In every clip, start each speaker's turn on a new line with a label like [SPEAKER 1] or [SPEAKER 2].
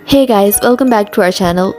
[SPEAKER 1] Hey guys, welcome back to our channel.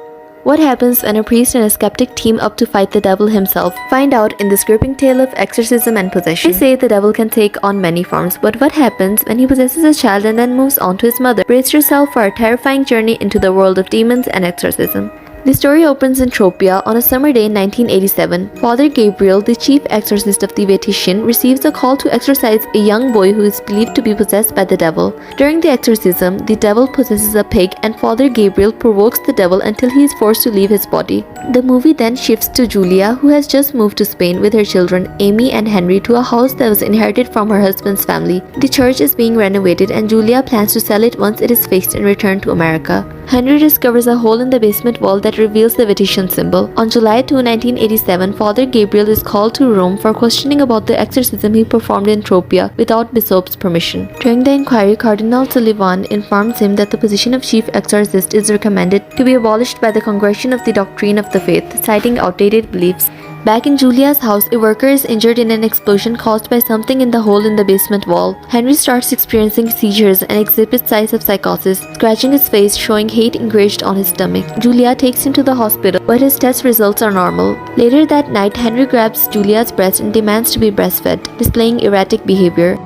[SPEAKER 1] What happens when a priest and a skeptic team up to fight the devil himself? Find out in this gripping tale of exorcism and possession. They say the devil can take on many forms, but what happens when he possesses a child and then moves on to his mother? Brace yourself for a terrifying journey into the world of demons and exorcism. The story opens in Tropea on a summer day in 1987. Father Gabriel, the chief exorcist of the Vatican, receives a call to exorcise a young boy who is believed to be possessed by the devil. During the exorcism, the devil possesses a pig and Father Gabriel provokes the devil until he is forced to leave his body. The movie then shifts to Julia, who has just moved to Spain with her children Amy and Henry to a house that was inherited from her husband's family. The church is being renovated and Julia plans to sell it once it is fixed and return to America. Henry discovers a hole in the basement wall that reveals the Vatican symbol. On July 2, 1987, Father Gabriel is called to Rome for questioning about the exorcism he performed in Tropea without Bishop's permission. During the inquiry, Cardinal Sullivan informs him that the position of chief exorcist is recommended to be abolished by the Congregation of the Doctrine of the Faith, citing outdated beliefs. Back in Julia's house, a worker is injured in an explosion caused by something in the hole in the basement wall. Henry starts experiencing seizures and exhibits signs of psychosis, scratching his face, showing hate engraved on his stomach. Julia takes him to the hospital, but his test results are normal. Later that night, Henry grabs Julia's breast and demands to be breastfed, displaying erratic behavior.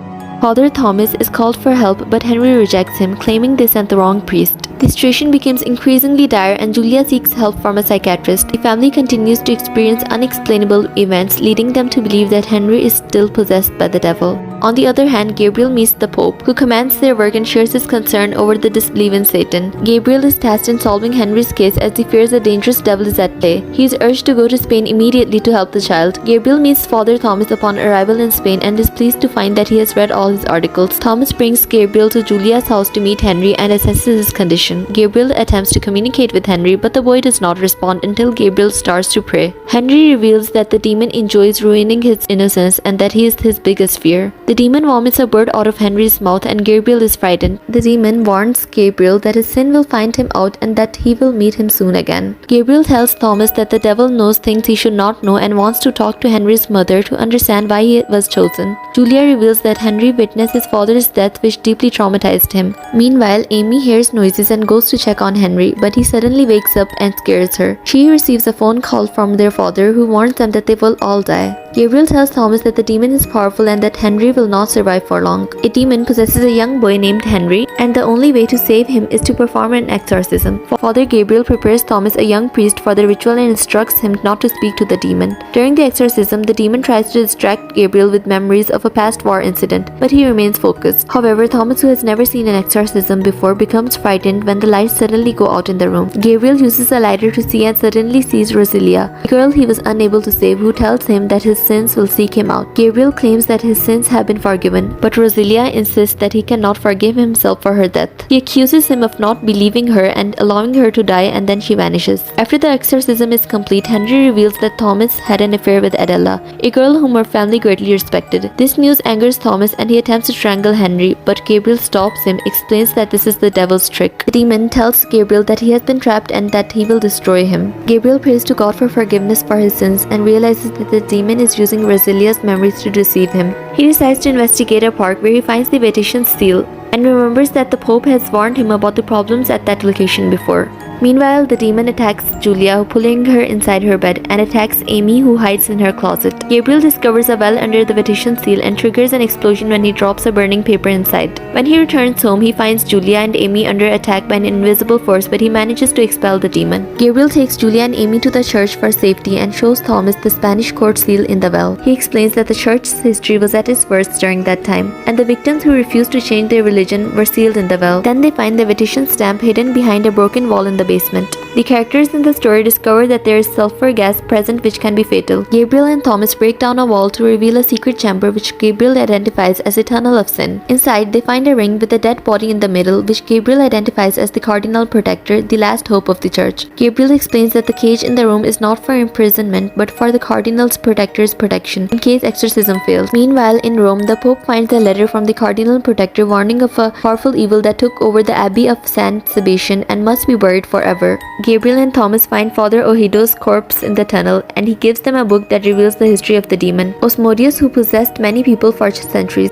[SPEAKER 1] Father Thomas is called for help, but Henry rejects him, claiming they sent the wrong priest. The situation becomes increasingly dire and Julia seeks help from a psychiatrist. The family continues to experience unexplainable events, leading them to believe that Henry is still possessed by the devil. On the other hand, Gabriel meets the Pope, who commands their work and shares his concern over the disbelief in Satan. Gabriel is tasked in solving Henry's case as he fears a dangerous devil is at play. He is urged to go to Spain immediately to help the child. Gabriel meets Father Thomas upon arrival in Spain and is pleased to find that he has read all his articles. Thomas brings Gabriel to Julia's house to meet Henry and assesses his condition. Gabriel attempts to communicate with Henry, but the boy does not respond until Gabriel starts to pray. Henry reveals that the demon enjoys ruining his innocence and that he is his biggest fear. The demon vomits a bird out of Henry's mouth and Gabriel is frightened. The demon warns Gabriel that his sin will find him out and that he will meet him soon again. Gabriel tells Thomas that the devil knows things he should not know and wants to talk to Henry's mother to understand why he was chosen. Julia reveals that Henry witnessed his father's death, which deeply traumatized him. Meanwhile, Amy hears noises and goes to check on Henry, but he suddenly wakes up and scares her. She receives a phone call from their father, who warns them that they will all die. Gabriel tells Thomas that the demon is powerful and that Henry will not survive for long. A demon possesses a young boy named Henry, and the only way to save him is to perform an exorcism. Father Gabriel prepares Thomas, a young priest, for the ritual and instructs him not to speak to the demon. During the exorcism, the demon tries to distract Gabriel with memories of a past war incident, but he remains focused. However, Thomas, who has never seen an exorcism before, becomes frightened when the lights suddenly go out in the room. Gabriel uses a lighter to see and suddenly sees Roselia, a girl he was unable to save, who tells him that his sins will seek him out. Gabriel claims that his sins have been forgiven, but Roselia insists that he cannot forgive himself for her death. He accuses him of not believing her and allowing her to die, and then she vanishes. After the exorcism is complete, Henry reveals that Thomas had an affair with Adela, a girl whom her family greatly respected. This news angers Thomas and he attempts to strangle Henry, but Gabriel stops him, explains that this is the devil's trick. The demon tells Gabriel that he has been trapped and that he will destroy him. Gabriel prays to God for forgiveness for his sins and realizes that the demon is using Roselia's memories to deceive him. He decides to investigate a park where he finds the Vatican seal and remembers that the Pope has warned him about the problems at that location before. Meanwhile, the demon attacks Julia, pulling her inside her bed, and attacks Amy, who hides in her closet. Gabriel discovers a well under the Vatican seal and triggers an explosion when he drops a burning paper inside. When he returns home, he finds Julia and Amy under attack by an invisible force, but he manages to expel the demon. Gabriel takes Julia and Amy to the church for safety and shows Thomas the Spanish court seal in the well. He explains that the church's history was at its worst during that time, and the victims who refused to change their religion were sealed in the well. Then they find the Vatican stamp hidden behind a broken wall in the basement. The characters in the story discover that there is sulfur gas present which can be fatal. Gabriel and Thomas break down a wall to reveal a secret chamber which Gabriel identifies as a tunnel of sin. Inside, they find a ring with a dead body in the middle, which Gabriel identifies as the Cardinal Protector, the last hope of the church. Gabriel explains that the cage in the room is not for imprisonment but for the Cardinal's Protector's protection in case exorcism fails. Meanwhile, in Rome, the Pope finds a letter from the Cardinal Protector warning of a powerful evil that took over the Abbey of San Sebastian and must be buried forever. Gabriel and Thomas find Father Ohido's corpse in the tunnel, and he gives them a book that reveals the history of the demon, Osmodius, who possessed many people for centuries.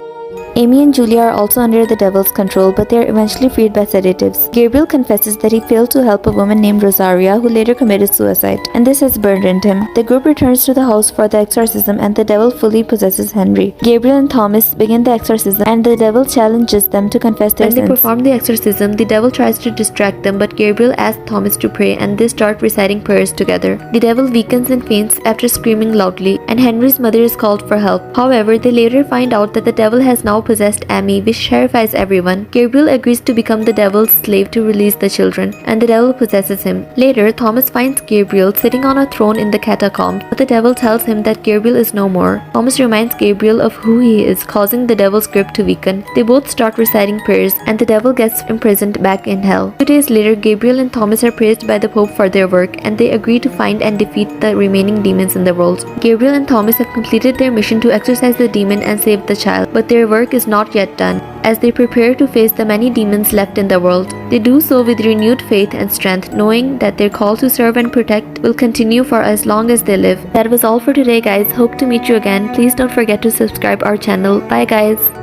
[SPEAKER 1] Amy and Julia are also under the devil's control, but they are eventually freed by sedatives. Gabriel confesses that he failed to help a woman named Rosaria, who later committed suicide, and this has burdened him. The group returns to the house for the exorcism, and the devil fully possesses Henry. Gabriel and Thomas begin the exorcism, and the devil challenges them to confess their sins. When they perform the exorcism, the devil tries to distract them, but Gabriel asks Thomas to pray, and they start reciting prayers together. The devil weakens and faints after screaming loudly, and Henry's mother is called for help. However, they later find out that the devil has now possessed Amy, which terrifies everyone. Gabriel agrees to become the devil's slave to release the children, and the devil possesses him. Later, Thomas finds Gabriel sitting on a throne in the catacombs, but the devil tells him that Gabriel is no more. Thomas reminds Gabriel of who he is, causing the devil's grip to weaken. They both start reciting prayers, and the devil gets imprisoned back in hell. 2 days later, Gabriel and Thomas are praised by the Pope for their work, and they agree to find and defeat the remaining demons in the world. Gabriel and Thomas have completed their mission to exorcise the demon and save the child, but their work is not yet done. As they prepare to face the many demons left in the world, they do so with renewed faith and strength, knowing that their call to serve and protect will continue for as long as they live. That was all for today, guys. Hope to meet you again. Please don't forget to subscribe our channel. Bye, guys.